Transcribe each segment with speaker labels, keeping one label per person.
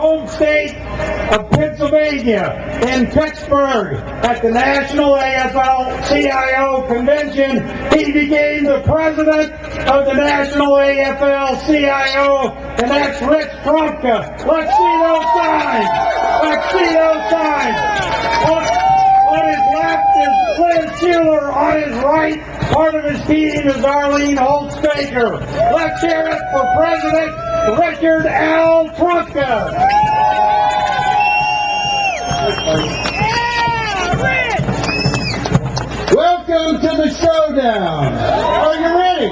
Speaker 1: home state of Pennsylvania, in Pittsburgh, at the National AFL-CIO convention. He became the president of the National AFL-CIO, and that's Rich Trumka. Let's see those signs. Let's see those signs. On his left is Lynn Schuler. On his right, part of his team is Arlene Holtz-Baker. Let's hear it for President Richard L. Trumka.
Speaker 2: Welcome to the showdown. Are you ready?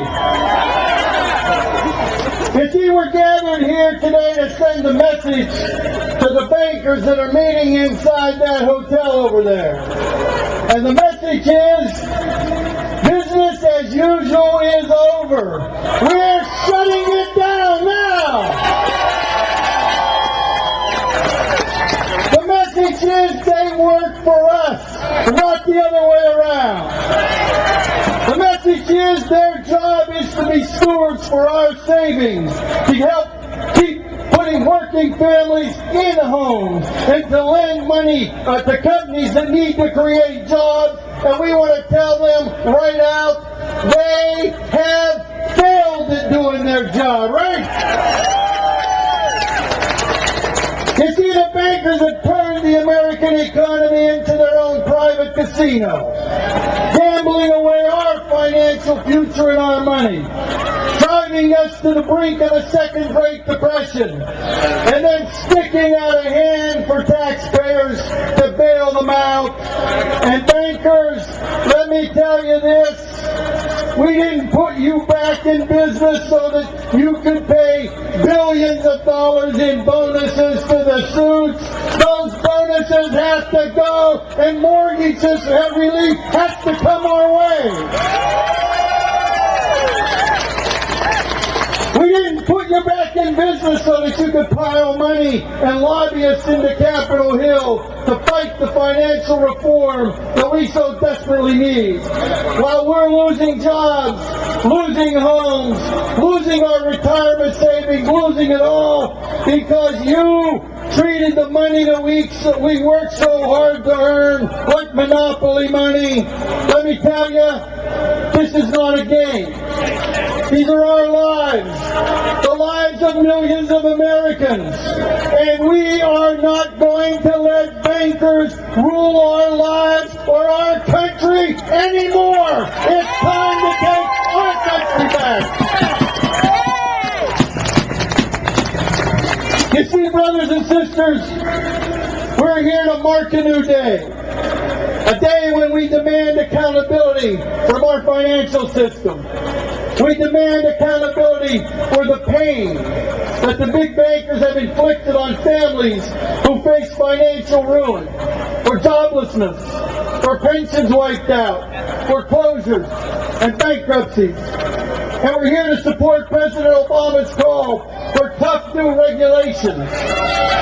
Speaker 2: You see, we're gathered here today to send a message to the bankers that are meeting inside that hotel over there. And the message is, business as usual is over. We're shutting it down now. The message is they work for us, not the other way around. The message is their job is to be stewards for our savings, to help keep putting working families in homes, and to lend money to companies that need to create jobs. And we want to tell them right out, they have failed at doing their job, right? You see, the bankers have turned the American economy into their own private casino, gambling away our financial future and our money, driving us to the brink of a second Great Depression, and then sticking out a hand for taxpayers to bail them out. And bankers, let me tell you this, we didn't put you back in business so that you could pay billions of dollars in bonuses to the suits. Those bonuses have to go, and mortgages relief has to come our way. We didn't put you back in business so that you could pile money and lobbyists into Capitol Hill to fight the financial reform that we so desperately need. While we're losing jobs, losing homes, losing our retirement savings, losing it all because you treated the money that we worked so hard to earn like monopoly money. Let me tell you, this is not a game. These are our lives, the lives of millions of Americans, and we are not going to let bankers rule our lives or our country anymore. It's time to take our country back. You see, brothers and sisters, we're here to mark a new day. A day when we demand accountability from our financial system. We demand accountability for the pain that the big bankers have inflicted on families who face financial ruin, for joblessness, for pensions wiped out, foreclosures, and bankruptcies. And we're here to support President Obama's call for tough new regulations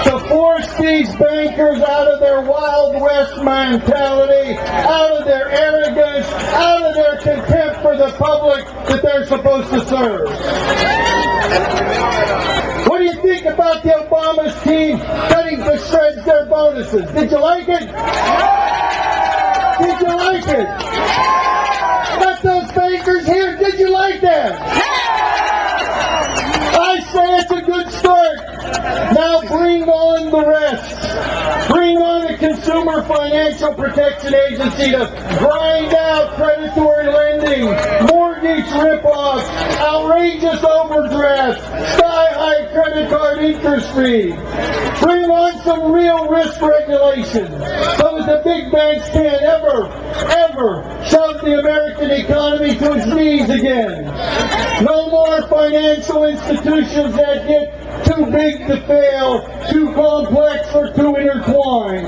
Speaker 2: to force these bankers out of their Wild West mentality, out of their arrogance, out of their contempt for the public that they're supposed to serve. What do you think about the Obama's team cutting to shreds their bonuses? Did you like it? Did you like it? Got those bankers here, did you like that? I say it's a good start. Now bring on the rest. Bring on the Consumer Financial Protection Agency to grind out predatory lending, mortgage ripoffs, outrageous overdrafts, sky-high credit card interest fees. Bring on some real risk regulation so that the big banks can't ever shove the American economy to its knees again. No more financial institutions that get too big to fail, too complex, or too intertwined.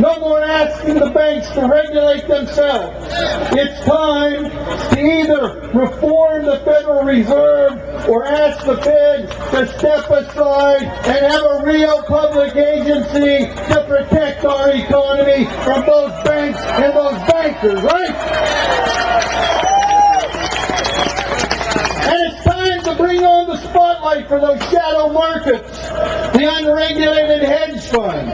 Speaker 2: No more asking the banks to regulate themselves. It's time to either reform the Federal Reserve or ask the Fed to step aside and have a real public agency to protect our economy from those banks and those bankers, right? And it's time to bring on the spotlight for those shadow markets, the unregulated funds,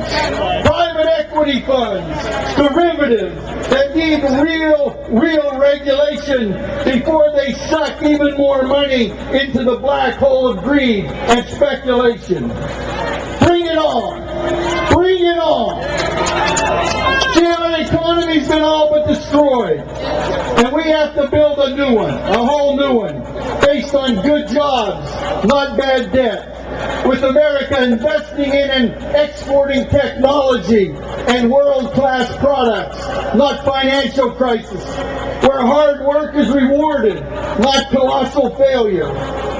Speaker 2: private equity funds, derivatives that need real regulation before they suck even more money into the black hole of greed and speculation. Bring it on! Bring it on! See, our economy's been all but destroyed. And we have to build a new one, a whole new one, based on good jobs, not bad debt. With America investing in and exporting technology and world-class products, not financial crisis. Where hard work is rewarded, not colossal failure.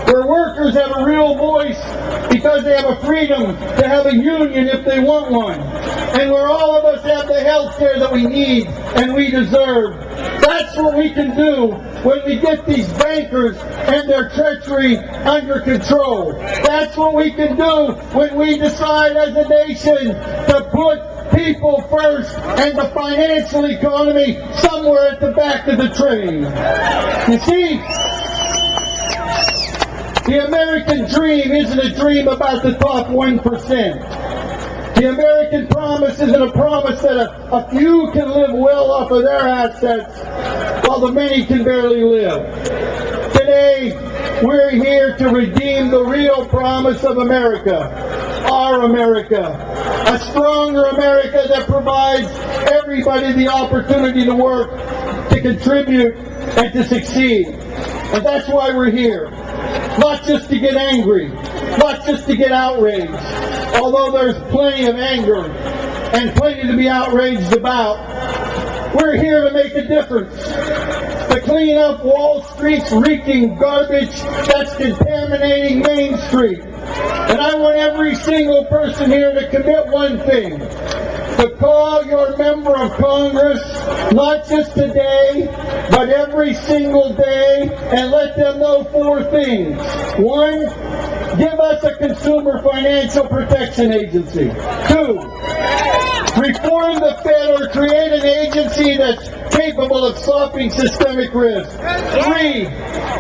Speaker 2: Where workers have a real voice because they have a freedom to have a union if they want one. And where all of us have the health care that we need and we deserve. That's what we can do when we get these bankers and their treachery under control. That's what we can do when we decide as a nation to put people first and the financial economy somewhere at the back of the train. You see, the American dream isn't a dream about the top 1%. The American promise isn't a promise that a few can live well off of their assets while the many can barely live. Today, we're here to redeem the real promise of America, our America, a stronger America that provides everybody the opportunity to work, to contribute, and to succeed. And that's why we're here. Not just to get angry, not just to get outraged, although there's plenty of anger and plenty to be outraged about. We're here to make a difference, to clean up Wall Street's reeking garbage that's contaminating Main Street. And I want every single person here to commit one thing, to call your member of Congress, not just today, but every single day, and let them know 4 things. 1, give us a consumer financial protection agency. 2, reform the Fed or create an agency that's capable of stopping systemic risk. 3,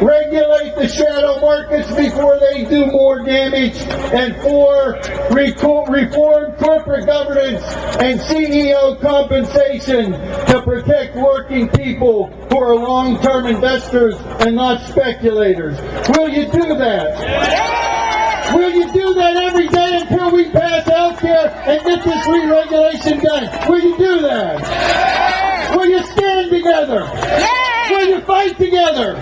Speaker 2: regulate the shadow markets before they do more damage. And 4, reform corporate governance and CEO compensation to protect working people who are long-term investors and not speculators. Will you do that? Will you do that every day until we pass health care and get this re-regulation done? Will you do that? Will you stand together? Will you fight together?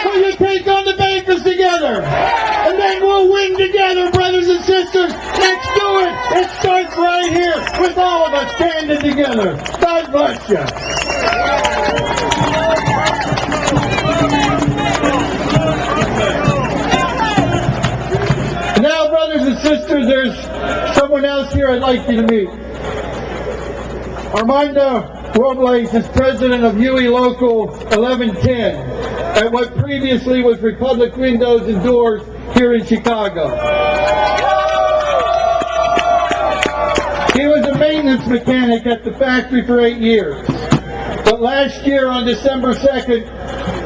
Speaker 2: Will you take on the bankers together? And then we'll win together, brothers and sisters. Let's do it. It starts right here with all of us standing together. God bless you. Now, brothers and sisters, there's someone else here I'd like you to meet. Armando Robles is president of UE Local 1110 at what previously was Republic Windows and Doors here in Chicago. He was a maintenance mechanic at the factory for 8 years. But last year on December 2nd,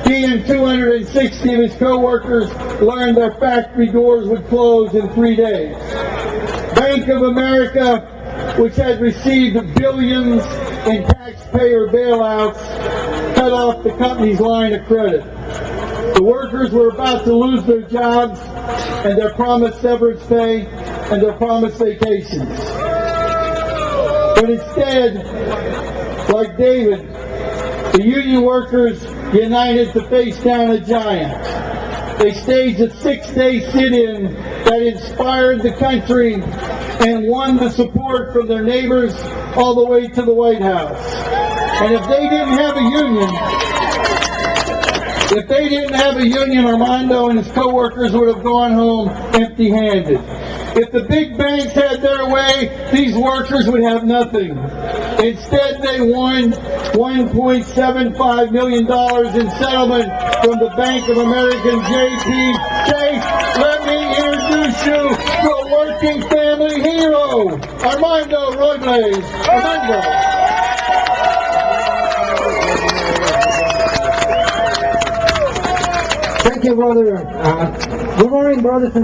Speaker 2: he and 260 of his co-workers learned their factory doors would close in 3 days. Bank of America, which had received billions in taxpayer bailouts, cut off the company's line of credit. The workers were about to lose their jobs and their promised severance pay and their promised vacations. But instead, like David, the union workers united to face down a giant. They staged a 6-day sit-in that inspired the country and won the support from their neighbors all the way to the White House. And if they didn't have a union, Armando and his co-workers would have gone home empty-handed. If the big banks had their way, these workers would have nothing. Instead, they won $1.75 million in settlement from the Bank of America JP Chase. Let me introduce you to a working family hero, Armando Robles. Armando.
Speaker 3: Thank you, brother. Good morning, brothers and